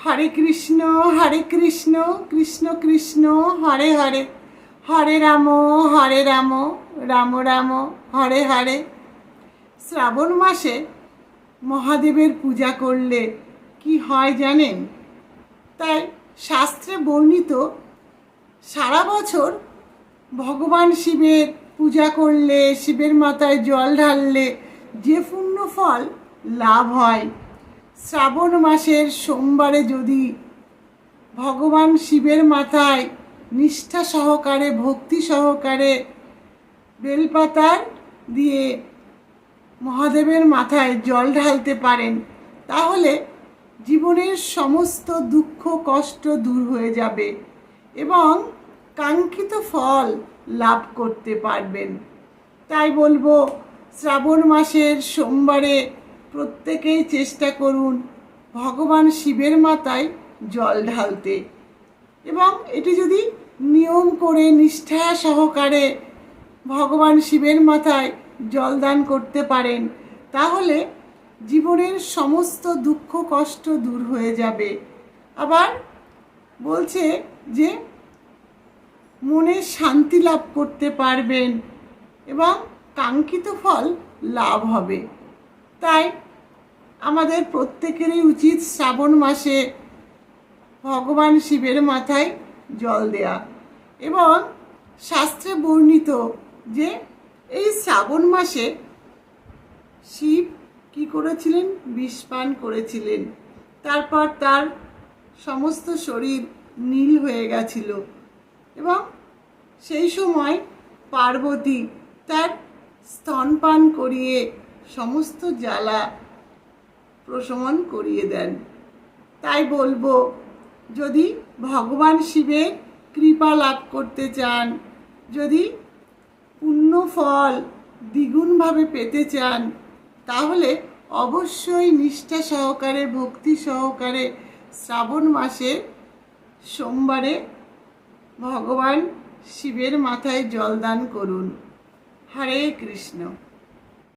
হরে কৃষ্ণ কৃষ্ণ কৃষ্ণ হরে হরে, হরে রাম রাম রাম হরে হরে। শ্রাবণ মাসে মহাদেবের পূজা করলে কি হয় জানেন? তাই শাস্ত্রে বর্ণিত সারা বছর ভগবান শিবের পূজা করলে, শিবের মাথায় জল ঢাললে যে পুণ্য ফল লাভ হয়, শ্রাবণ মাসের সোমবারে যদি ভগবান শিবের মাথায় নিষ্ঠা সহকারে, ভক্তি সহকারে বেলপাতার দিয়ে মহাদেবের মাথায় জল ঢালতে পারেন, তাহলে জীবনের সমস্ত দুঃখ কষ্ট দূর হয়ে যাবে এবং কাঙ্ক্ষিত ফল লাভ করতে পারবেন। তাই বলবো, শ্রাবণ মাসের সোমবারে প্রত্যেকেই চেষ্টা করুন ভগবান শিবের মাথায় জল ঢালতে, এবং এটি যদি নিয়ম করে নিষ্ঠা সহকারে ভগবান শিবের মাথায় জলদান করতে পারেন, তাহলে জীবনের সমস্ত দুঃখ কষ্ট দূর হয়ে যাবে। আবার বলছে যে মনে শান্তি লাভ করতে পারবেন এবং কাঙ্ক্ষিত ফল লাভ হবে। তাই আমাদের প্রত্যেকেরই উচিত শ্রাবণ মাসে ভগবান শিবের মাথায় জল দেয়া। এবং শাস্ত্রে বর্ণিত যে এই শ্রাবণ মাসে শিব কি করেছিলেন? বিষ পান করেছিলেন, তারপর তার সমস্ত শরীর নীল হয়ে গেছিল এবং সেই সময় পার্বতী তার স্তনপান করিয়ে সমস্ত জ্বালা প্রশমন করিয়ে দেন। তাই বলবো, যদি ভগবান শিবের কৃপা লাভ করতে চান, যদি পুণ্য ফল দ্বিগুণভাবে পেতে চান, তাহলে অবশ্যই নিষ্ঠা সহকারে, ভক্তি সহকারে শ্রাবণ মাসে সোমবারে ভগবান শিবের মাথায় জলদান করুন। হরে কৃষ্ণ।